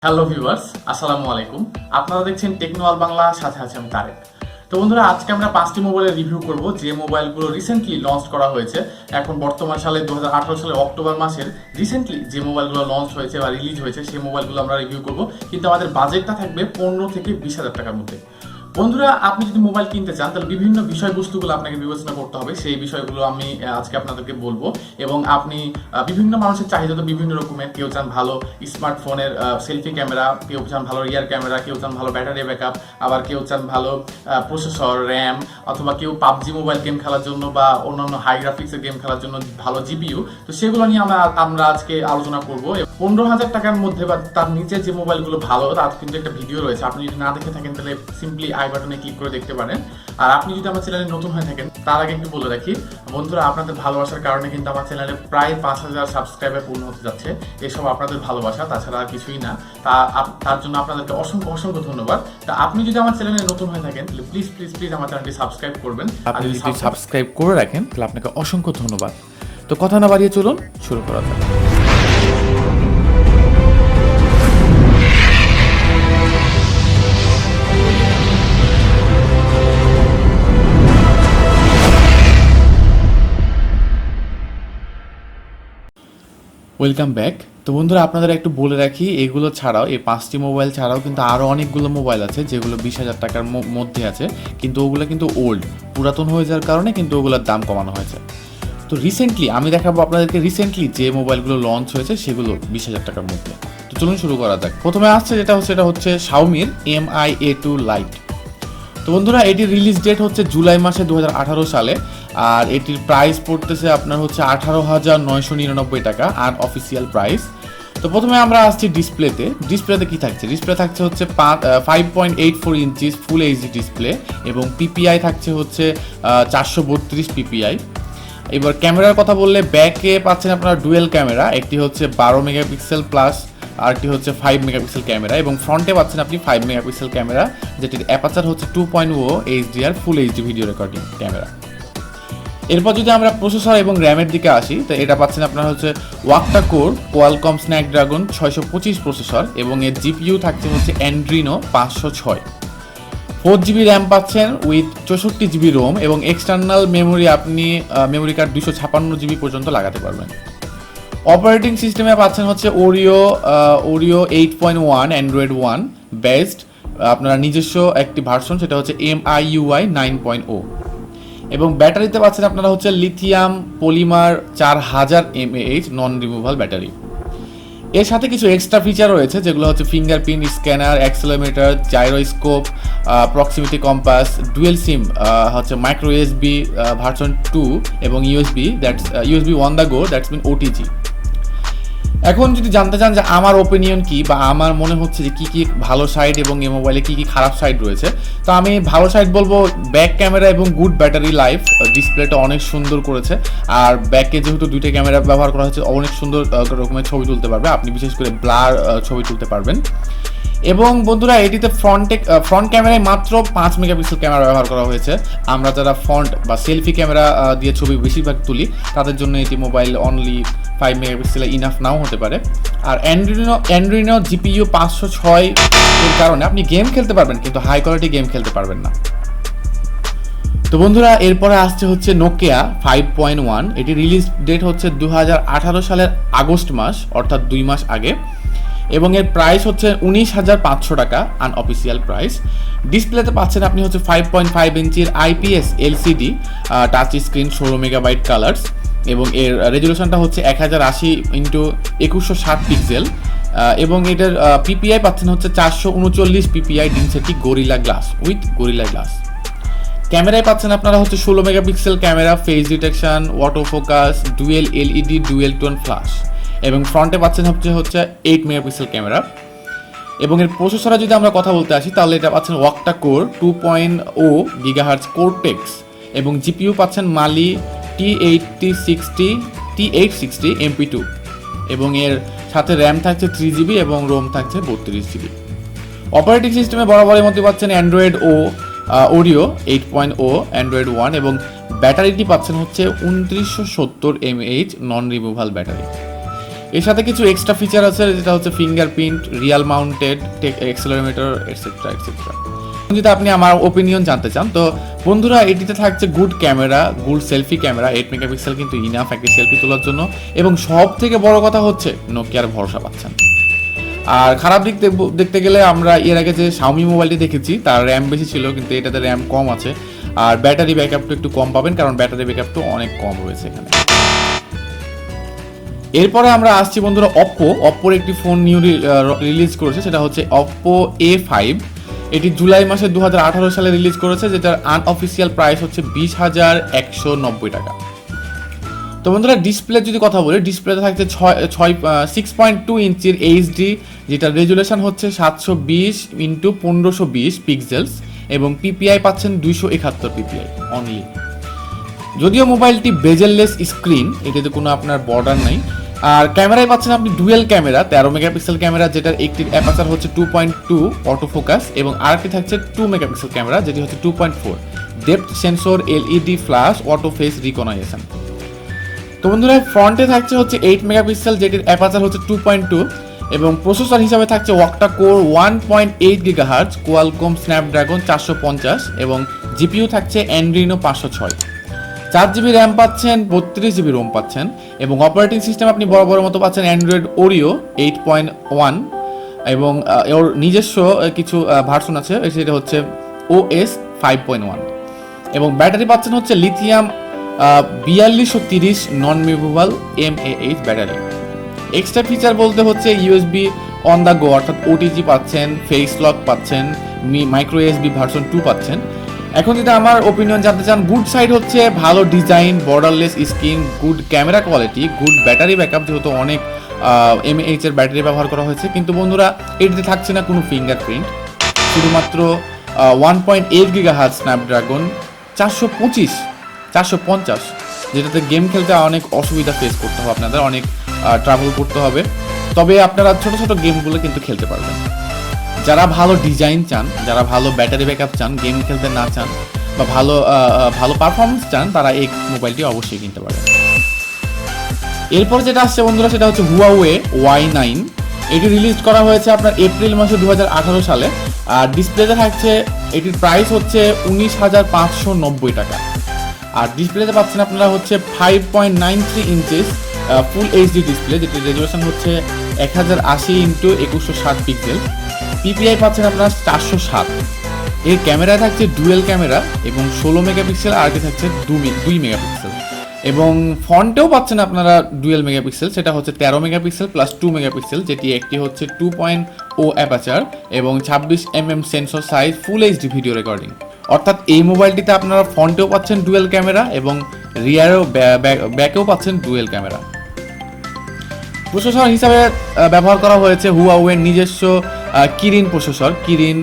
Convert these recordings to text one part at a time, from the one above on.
Hello viewers, আসসালামু আলাইকুম। আপনারা দেখছেন টেকনোয়াল বাংলা, সাথে আছি আমি তারেক। তো বন্ধুরা, আজকে আমরা 5টি মোবাইলের রিভিউ করব যে মোবাইলগুলো রিসেন্টলি লঞ্চ করা হয়েছে। এখন বর্তমান সালে 2018 সালের অক্টোবর মাসের রিসেন্টলি যে মোবাইলগুলো লঞ্চ হয়েছে বা রিলিজ হয়েছে সেই মোবাইলগুলো আমরা রিভিউ করব, কিন্তু আমাদের বাজেটটা থাকবে 15 থেকে 20,000 টাকার মধ্যে। বন্ধুরা, আপনি যদি মোবাইল কিনতে চান তাহলে বিভিন্ন বিষয়বস্তুগুলো আপনাকে বিবেচনা করতে হবে। সেই বিষয়গুলো আমি আজকে আপনাদেরকে বলবো। এবং আপনি বিভিন্ন মানুষের চাহিদা তো বিভিন্ন রকমের। কেউ চান ভালো স্মার্টফোনের সেলফি ক্যামেরা, কেউ চান ভালো রিয়ার ক্যামেরা, কেউ চান ভালো ব্যাটারি ব্যাকআপ, আবার কেউ চান ভালো প্রসেসর, র্যাম, অথবা কেউ পাবজি মোবাইল গেম খেলার জন্য বা অন্যান্য হাই গ্রাফিক্সের গেম খেলার জন্য ভালো জিপিইউ। তো সেগুলো নিয়ে আমরা আজকে আলোচনা করবো। 15,000 টাকার মধ্যে বা তার নিচে যে মোবাইলগুলো ভালো, তার কিন্তু একটা ভিডিও রয়েছে। আপনি যদি না দেখে থাকেন তাহলে সিম্পলি আই বাটনে ক্লিক করে দেখতে পারেন। আর আপনি যদি আমার চ্যানেলে নতুন হয়ে থাকেন, তার আগে একটু বলে রাখি বন্ধুরা, আপনাদের ভালোবাসার কারণে কিন্তু আমার চ্যানেলে প্রায় 5,000 সাবস্ক্রাইবার পূর্ণ হতে যাচ্ছে। এসব আপনাদের ভালোবাসা, তাছাড়া আর কিছুই না। তার জন্য আপনাদেরকে অসংখ্য অসংখ্য ধন্যবাদ। তা আপনি যদি আমার চ্যানেলে নতুন হয়ে থাকেন তাহলে প্লিজ প্লিজ প্লিজ আমার চ্যানেলটি সাবস্ক্রাইব করবেন। আপনি যদি সাবস্ক্রাইব করে রাখেন তাহলে আপনাকে অসংখ্য ধন্যবাদ। তো কথা না বাড়িয়ে চলুন শুরু করা যাক। Welcome back. তো বন্ধুরা, আপনাদের একটু বলে রাখি, এগুলো ছাড়াও, এই 5টি মোবাইল ছাড়াও কিন্তু আরও অনেকগুলো মোবাইল আছে যেগুলো 20,000 টাকার মধ্যে আছে, কিন্তু ওগুলো কিন্তু ওল্ড, পুরাতন হয়ে যাওয়ার কারণে কিন্তু ওগুলোর দাম কমানো হয়েছে। তো রিসেন্টলি আমি দেখাবো আপনাদেরকে রিসেন্টলি যে মোবাইলগুলো লঞ্চ হয়েছে সেগুলো 20,000 টাকার মধ্যে। তো চলুন শুরু করা যাক। প্রথমে আসছে যেটা হচ্ছে শাওমির MI A2 লাইট। তো বন্ধুরা, এটির রিলিজ ডেট হচ্ছে জুলাই মাসে 2018 সালে। আর এটির প্রাইস পড়তেছে আপনার হচ্ছে 18,999 টাকা, আর অফিসিয়াল প্রাইস। তো প্রথমে আমরা আসছি ডিসপ্লেতে কি থাকছে। ডিসপ্লে থাকছে হচ্ছে 5.84 ইঞ্চিস ফুল এইচডি ডিসপ্লে, এবং পিপিআই থাকছে হচ্ছে 432 পিপিআই। এবার ক্যামেরার কথা বললে, ব্যাকে পাচ্ছেন আপনারা ডুয়েল ক্যামেরা, একটি হচ্ছে 12 মেগাপিক্সেল প্লাস, আরটি হচ্ছে 5 মেগাপিক্সেল ক্যামেরা, এবং ফ্রন্টে পাচ্ছেন আপনি 5 মেগাপিক্সেল ক্যামেরা, যেটির অ্যাপারচার হচ্ছে 2.0 HDR full HD video recording camera. এরপর যদি আমরা প্রসেসর এবং র্যামের দিকে আসি, তো এটা পাচ্ছেন আপনার হচ্ছে ওয়াক্টা কোর কোয়ালকম স্ন্যাপড্রাগন 625 প্রসেসর, এবং এর জিপিইউ থাকছে হচ্ছে অ্যান্ড্রিনো 506। 4GB র্যাম পাচ্ছেন উইথ 64GB রোম, এবং এক্সটার্নাল মেমোরি আপনি মেমোরি কার্ড 256GB পর্যন্ত লাগাতে পারবেন। অপারেটিং সিস্টেমে পাচ্ছেন হচ্ছে ওরিও 8.1 অ্যান্ড্রয়েড 1 বেস্ট, আপনারা নিজস্ব একটি ভার্সন, সেটা হচ্ছে MIUI 9.0। এবং ব্যাটারিতে পাচ্ছেন আপনারা হচ্ছে lithium polymer 4000 mAh non removal battery. এর সাথে কিছু এক্সট্রা ফিচার রয়েছে, যেগুলো হচ্ছে fingerprint scanner, accelerometer, gyroscope, proximity compass, dual SIM হচ্ছে মাইক্রো ইউএসবি ভার্সন 2, এবং USB on the go, that's mean OTG। এখন যদি জানতে চান যে আমার ওপিনিয়ন কি, বা আমার মনে হচ্ছে যে কি ভালো সাইড এবং এই মোবাইলে কি খারাপ সাইড রয়েছে, তো আমি ভালো সাইড বলবো ব্যাক ক্যামেরা এবং গুড ব্যাটারি লাইফ। ডিসপ্লেটা অনেক সুন্দর করেছে, আর ব্যাকে যেহেতু দুইটা ক্যামেরা ব্যবহার করা হয়েছে, অনেক সুন্দর রকমের ছবি তুলতে পারবে আপনি, বিশেষ করে ব্লার ছবি তুলতে পারবেন। এবং বন্ধুরা, এটিতে ফ্রন্ট ক্যামেরায় মাত্র 5 মেগাপিক্সেল ক্যামেরা ব্যবহার করা হয়েছে। আমরা যারা ফ্রন্ট বা সেলফি ক্যামেরা দিয়ে ছবি বেশিরভাগ তুলি, তাদের জন্য এটি মোবাইল অনলি 5 মেগাপিক্সেলে ইনাফ নাও হতে পারে। আর অ্যান্ড্রিনো জিপিইউ 506 এর কারণে আপনি গেম খেলতে পারবেন, কিন্তু হাই কোয়ালিটি গেম খেলতে পারবেন না। তো বন্ধুরা, এরপরে আসছে হচ্ছে নোকিয়া 5.1। এটি রিলিজ ডেট হচ্ছে 2018 সালের আগস্ট মাস, অর্থাৎ 2 মাস আগে, এবং এর প্রাইস হচ্ছে 19,500 টাকা, আনঅফিসিয়াল প্রাইস। ডিসপ্লেতে পাচ্ছেন আপনি হচ্ছে 5.5 ইঞ্চির IPS LCD touch screen, 16 megabyte colours, এবং এর রেজলিউশনটা হচ্ছে 1080x2160 পিক্সেল, এবং এটার পিপিআই পাচ্ছেন হচ্ছে 439 PPI density Gorilla Glass with Gorilla Glass. ক্যামেরায় পাচ্ছেন আপনারা হচ্ছে 16 megapixel camera, face detection, auto focus, dual LED dual tone flash, এবং ফ্রন্টে পাচ্ছেন হচ্ছে 8 মেগাপিক্সেল ক্যামেরা। এবং এর প্রসেসরে যদি আমরা কথা বলতে আসি, তাহলে এটা পাচ্ছেন ওয়াক্টা কোর 2.0 GHz কোরটেক্স, এবং জিপিইউ পাচ্ছেন মালি T860 MP2, এবং এর সাথে র্যাম থাকছে 3GB এবং রোম থাকছে 32GB। অপারেটিং সিস্টেমে বরাবরের মধ্যে পাচ্ছেন ওরিও 8.0 অ্যান্ড্রয়েড 1, এবং ব্যাটারিটি পাচ্ছেন হচ্ছে 2970 mAh নন রিমুভাল ব্যাটারি। এর সাথে কিছু এক্সট্রা ফিচার আছে, যেটা হচ্ছে fingerprint, rear mounted accelerometer etcetera etcetera. যদি আপনি আমার ওপিনিয়ন জানতে চান, তো বন্ধুরা এটিতে থাকছে good camera, good selfie camera, 8 megapixel কিন্তু ইনাফ একটি সেলফি তোলার জন্য। এবং সব থেকে বড় কথা হচ্ছে নোকিয়ার ভরসা পাচ্ছেন। আর খারাপ দিক দেখতে গেলে আমরা এর আগে যে শাওমি মোবাইলটি দেখেছি তার র্যাম বেশি ছিল, কিন্তু এটাতে র্যাম কম আছে। আর ব্যাটারি ব্যাকআপটা একটু কম পাবেন, কারণ ব্যাটারি ব্যাকআপটা অনেক কম রয়েছে এখানে। এরপরে আমরা আসছি বন্ধুরা অপ্পোর একটি ফোন নিউ রিলিজ করেছে, সেটা হচ্ছে অপ্পো A5। এটি জুলাই মাসে 2018 সালে রিলিজ করেছে, যেটার আনঅফিসিয়াল প্রাইস হচ্ছে 20,190 টাকা। তো বন্ধুরা ডিসপ্লে যদি কথা বলি, ডিসপ্লেতে থাকছে 6.2 ইঞ্চির এইচডি, যেটা রেজুলেশন হচ্ছে 720x1520 পিক্সেলস, এবং পিপিআই পাচ্ছেন 271 পিপিআই অনলি। যদিও মোবাইলটি বেজেললেস স্ক্রিন, এটাতে কোনো আপনার বর্ডার নাই। আর ক্যামেরায় পাচ্ছেন আপনি ডুয়েল ক্যামেরা, 13 মেগাপিক্সেল ক্যামেরা, যেটার একটির অ্যাপারচার হচ্ছে 2.2 অটোফোকাস, এবং আরেকটি থাকছে 2 মেগাপিক্সেল ক্যামেরা, যেটি হচ্ছে 2.4 depth sensor, LED flash, auto face recognition. তো বন্ধুরা ফ্রন্টে থাকছে হচ্ছে 8 মেগাপিক্সেল, যেটির অ্যাপারচার হচ্ছে 2.2, এবং প্রসেসর হিসাবে থাকছে octa core 1.8 gigahertz, Qualcomm Snapdragon 450, এবং জিপিইউ থাকছে অ্যান্ড্রিনো 506। 4GB র্যাম পাচ্ছেন, 32GB রোম পাচ্ছেন, এবং অপারেটিং সিস্টেম আপনি বড় মতো পাচ্ছেন অ্যান্ড্রয়েড ওরিও 8.1, এবং ওর নিজস্ব কিছু ভার্সন আছে, সেটা হচ্ছে OS 5.1, এবং ব্যাটারি পাচ্ছেন হচ্ছে lithium 4230 non movable mAh battery. Extra feature বলতে হচ্ছে ইউএসবি অন দ্য গো, অর্থাৎ ওটিজি পাচ্ছেন, ফেস লক পাচ্ছেন, মাইক্রো এসবি ভার্সন 2 পাচ্ছেন। এখন যদি আমার ওপিনিয়ন জানতে চান, গুড সাইড হচ্ছে ভালো design, borderless screen, good camera quality, good battery backup, যেহেতু অনেক mAh এর ব্যাটারি ব্যবহার করা হয়েছে। কিন্তু বন্ধুরা এটিতে থাকছে না কোনো ফিঙ্গারপ্রিন্ট, শুধুমাত্র 1.8 গিগাহার্টজ স্ন্যাপড্রাগন 450, যেটাতে গেম খেলতে অনেক অসুবিধা ফেস করতে হবে, আপনাদের অনেক ট্রাভেল করতে হবে। তবে আপনারা ছোট ছোট গেমগুলো কিন্তু খেলতে পারবেন। যারা ভালো ডিজাইন চান, যারা ভালো ব্যাটারি ব্যাকআপ চান, গেম খেলতে না চান, বা ভালো পারফরমেন্স চান, তারা এই মোবাইলটি অবশ্যই কিনতে পারেন। এরপর যেটা আসছে বন্ধুরা, সেটা হচ্ছে হুয়াওয়ে Y9। এটি রিলিজ করা হয়েছে আপনার এপ্রিল মাসে 2018 সালে। আর ডিসপ্লেতে থাকছে, এটির প্রাইস হচ্ছে 19,590 টাকা। আর ডিসপ্লেতে পাচ্ছেন আপনারা হচ্ছে 5.93 ইঞ্চিস ফুল এইচডি ডিসপ্লে, যেটির রেজুলেশন হচ্ছে 1080x2160 পিক্সেল। পিপিআই পাচ্ছেন আপনারা 407। এর ক্যামেরায় থাকছে ডুয়েল ক্যামেরা এবং 16 মেগাপিক্সেল, আর এটি থাকছে 2 মেগাপিক্সেল, এবং ফ্রন্টেও পাচ্ছেন আপনারা ডুয়েল মেগাপিক্সেল, সেটা হচ্ছে 13 মেগাপিক্সেল প্লাস 2 মেগাপিক্সেল, যেটি একটি হচ্ছে 2.0 অ্যাপারচার এবং 26mm sensor size, full HD video recording. অর্থাৎ এই মোবাইলটিতে আপনারা ফ্রন্টেও পাচ্ছেন ডুয়েল ক্যামেরা এবং রিয়ারেও ব্যাকেও পাচ্ছেন ডুয়েল ক্যামেরা। প্রসেসর হিসাবে ব্যবহার করা হয়েছে হুয়াওয়ের নিজস্ব কিরিন প্রসেসর, কিরিন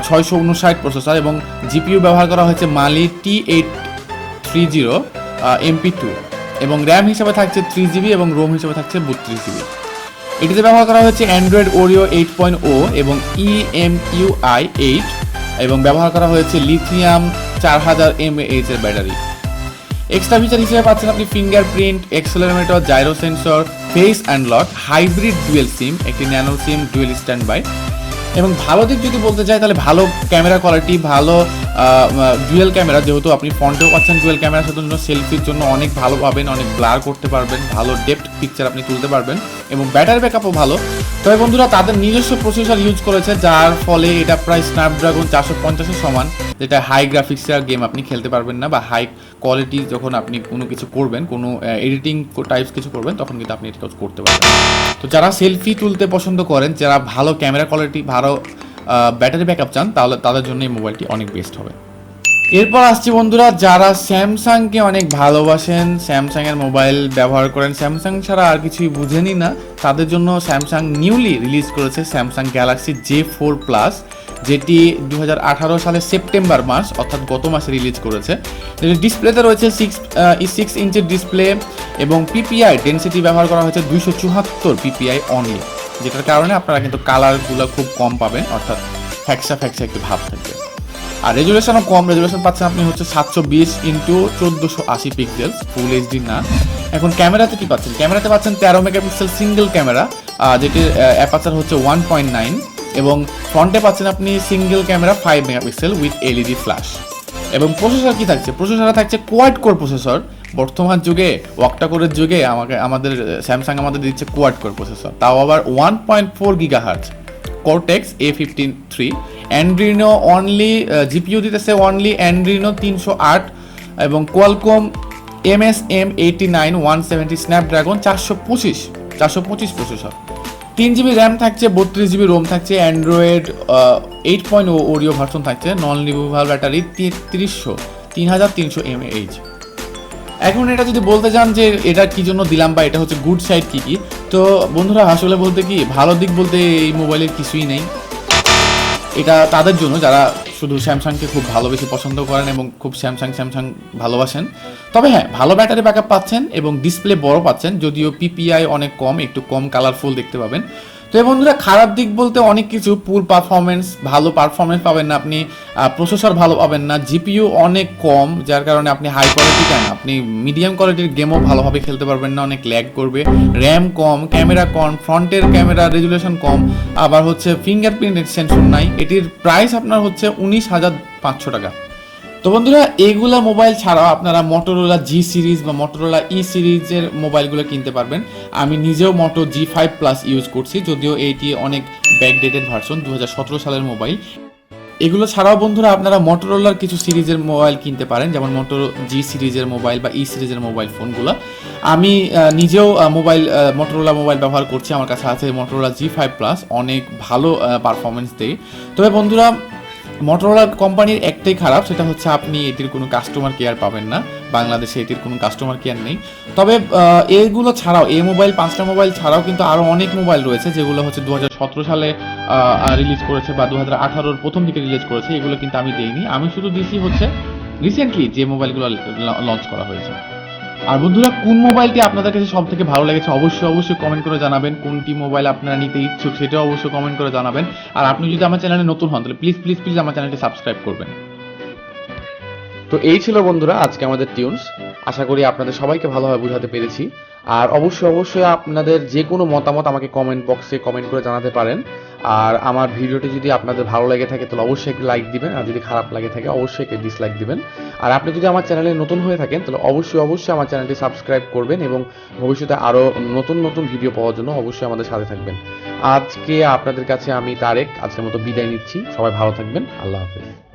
659 প্রসেসর, এবং জিপিইউ ব্যবহার করা হয়েছে মালি T830 MP2, এবং র্যাম হিসাবে থাকছে 3GB এবং রোম হিসাবে থাকছে 32GB। এটিতে ব্যবহার করা হয়েছে অ্যান্ড্রয়েড ওরিও 8.0 এবং EMUI 8, এবং ব্যবহার করা হয়েছে লিথিয়াম 4000 mAh এর ব্যাটারি। এক্সট্রা ফিচার হিসেবে পাচ্ছেন আপনি fingerprint, accelerometer, gyro sensor, face unlock, hybrid dual SIM, একটি nano SIM, dual standby. এবং ভালো দিক যদি বলতে চাই, তাহলে ভালো ক্যামেরা কোয়ালিটি, ভালো ডুয়েল ক্যামেরা, যেহেতু আপনি ফ্রন্টেও পাচ্ছেন ডুয়েল ক্যামেরার সাথে, জন্য সেলফির জন্য অনেক ভালো পাবেন, অনেক ব্লার করতে পারবেন, ভালো ডেপথ পিকচার আপনি তুলতে পারবেন, এবং ব্যাটারি ব্যাকআপও ভালো। তবে বন্ধুরা তাদের নিজস্ব প্রসেসর ইউজ করেছে, যার ফলে এটা প্রায় স্ন্যাপড্রাগন 450 সমান, যেটা হাই গ্রাফিক্সের গেম আপনি খেলতে পারবেন না, বা হাই কোয়ালিটি যখন আপনি কোনো কিছু করবেন, কোনো এডিটিং টাইপস কিছু করবেন, তখন কিন্তু আপনি এটা করতে পারবেন। তো যারা সেলফি তুলতে পছন্দ করেন, যারা ভালো ক্যামেরা কোয়ালিটি, ভালো ব্যাটারি ব্যাকআপ চান, তাহলে তাদের জন্য এই মোবাইলটি অনেক বেস্ট হবে। এরপর আসছি বন্ধুরা, যারা স্যামসাংকে অনেক ভালোবাসেন, স্যামসাংয়ের মোবাইল ব্যবহার করেন, স্যামসাং ছাড়া আর কিছুই বুঝেনি না, তাদের জন্য স্যামসাং নিউলি রিলিজ করেছে স্যামসাং গ্যালাক্সি J4 প্লাস, যেটি 2018 সালে সেপ্টেম্বর মাস, অর্থাৎ গত মাসে রিলিজ করেছে। ডিসপ্লেতে রয়েছে 6 ইঞ্চের ডিসপ্লে, এবং পিপিআই ডেনসিটি ব্যবহার করা হয়েছে 274 পিপিআই অনলি, যেটার কারণে আপনারা কিন্তু কালারগুলো খুব কম পাবেন, অর্থাৎ ফ্যাকসা একটু ভাব থাকবে। আর রেজুলেশনও কম, রেজুলেশন পাচ্ছেন আপনি হচ্ছে 720x1480 পিক্সেলস, ফুল এইচডি না। এখন ক্যামেরাতে কি পাচ্ছেন? ক্যামেরাতে পাচ্ছেন 13 মেগাপিক্সেল সিঙ্গেল ক্যামেরা, যেটির অ্যাপারচার হচ্ছে 1.9, এবং ফ্রন্টে পাচ্ছেন আপনি single camera 5 megapixel with LED flash. এবং প্রসেসর কি থাকছে? প্রসেসরে থাকছে কোয়াড কোর প্রসেসর। বর্তমান যুগে, ওয়াক্টা কোরের যুগে আমাদের স্যামসাং আমাদের দিচ্ছে কোয়াড কোর প্রসেসর, তাও আবার 1.4 gigahertz Cortex A15-3। Adreno only GPU দিতেছে অনলি অ্যান্ড্রিনো 308 এবং Qualcomm MSM89 170 Snapdragon 425 processor. 3GB RAM থাকছে, 32GB রোম থাকছে, অ্যান্ড্রয়েড 8.0 ওরিও ভার্সন থাকছে, নন রিমুভেবল ব্যাটারি 3300 mAh। এখন এটা যদি বলতে চান যে এটা কি জন্য দিলাম বা এটা হচ্ছে গুড সাইড কি কি, তো বন্ধুরা আসলে বলতে কি, ভালো দিক বলতে এই মোবাইলের কিছুই নেই। এটা তাদের জন্য যারা শুধু স্যামসাংকে খুব ভালোবেসে পছন্দ করেন এবং খুব স্যামসাং ভালোবাসেন। তবে হ্যাঁ, ভালো ব্যাটারি ব্যাকআপ পাচ্ছেন এবং ডিসপ্লে বড় পাচ্ছেন, যদিও পিপিআই অনেক কম, একটু কম কালারফুল দেখতে পাবেন। তো এই বন্ধুরা খারাপ দিক বলতে অনেক কিছু, পুল পারফরমেন্স, ভালো পারফরমেন্স পাবেন না আপনি, প্রসেসর ভালো পাবেন না, জিপিইউ অনেক কম, যার কারণে আপনি হাই কোয়ালিটি চান, আপনি মিডিয়াম কোয়ালিটির গেমও ভালোভাবে খেলতে পারবেন না, অনেক ল্যাগ করবে, র্যাম কম, ক্যামেরা কম, ফ্রন্টের ক্যামেরা রেজুলেশন কম, আবার হচ্ছে ফিঙ্গারপ্রিন্ট সেন্সর নাই। এটির প্রাইস আপনার হচ্ছে 19,500 টাকা। তো বন্ধুরা এইগুলা মোবাইল ছাড়াও আপনারা মোটরোলা জি সিরিজ বা মোটরোলা ই সিরিজের মোবাইলগুলো কিনতে পারবেন। আমি নিজেও মোটো G5+ ইউজ করছি, যদিও এইটি অনেক ব্যাকডেটেড ভার্সন, 2017 সালের মোবাইল। এগুলো ছাড়াও বন্ধুরা আপনারা মোটরোলার কিছু সিরিজের মোবাইল কিনতে পারেন, যেমন মোটো জি সিরিজের মোবাইল বা ই সিরিজের মোবাইল ফোনগুলো। আমি নিজেও মোটরোলা মোবাইল ব্যবহার করছি, আমার কাছে আছে মোটরোলা G5+, অনেক ভালো পারফরমেন্স দেয়। তবে বন্ধুরা মোটরোলা কোম্পানির একটাই খারাপ, সেটা হচ্ছে আপনি এটির কোনো কাস্টমার কেয়ার পাবেন না, বাংলাদেশে এটির কোনো কাস্টমার কেয়ার নেই। তবে এগুলো ছাড়াও, এই মোবাইল 5টা মোবাইল ছাড়াও কিন্তু আরও অনেক মোবাইল রয়েছে যেগুলো হচ্ছে 2017 সালে রিলিজ করেছে বা 2018-র প্রথম দিকে রিলিজ করেছে, এগুলো কিন্তু আমি দেইনি, আমি শুধু দিয়েছি হচ্ছে রিসেন্টলি যে মোবাইলগুলো লঞ্চ করা হয়েছে। আর বন্ধুরা কোন মোবাইলটি আপনাদের কাছে সব থেকে ভালো লেগেছে অবশ্যই কমেন্ট করে জানাবেন, কোনটি মোবাইল আপনারা নিতে ইচ্ছুক সেটাও অবশ্যই কমেন্ট করে জানাবেন। আর আপনি যদি আমার চ্যানেলে নতুন হন তাহলে প্লিজ আমার চ্যানেলটি সাবস্ক্রাইব করবেন। তো এই ছিল বন্ধুরা আজকে আমাদের টিউনস, আশা করি আপনাদের সবাইকে ভালোভাবে বোঝাতে পেরেছি। আর অবশ্যই আপনাদের যে কোনো মতামত আমাকে কমেন্ট বক্সে কমেন্ট করে জানাতে পারেন। আর আমার ভিডিওটি যদি আপনাদের ভালো লেগে থাকে তাহলে অবশ্যই একটি লাইক দিবেন, আর যদি খারাপ লাগে থাকে অবশ্যই একটি ডিসলাইক দিবেন। আর আপনি যদি আমার চ্যানেলে নতুন হয়ে থাকেন তাহলে অবশ্যই আমার চ্যানেলটি সাবস্ক্রাইব করবেন এবং ভবিষ্যতে আরও নতুন ভিডিও পাওয়ার জন্য অবশ্যই আমাদের সাথে থাকবেন। আজকে আপনাদের কাছে আমি তারেক আজকের মতো বিদায় নিচ্ছি, সবাই ভালো থাকবেন, আল্লাহ হাফেজ।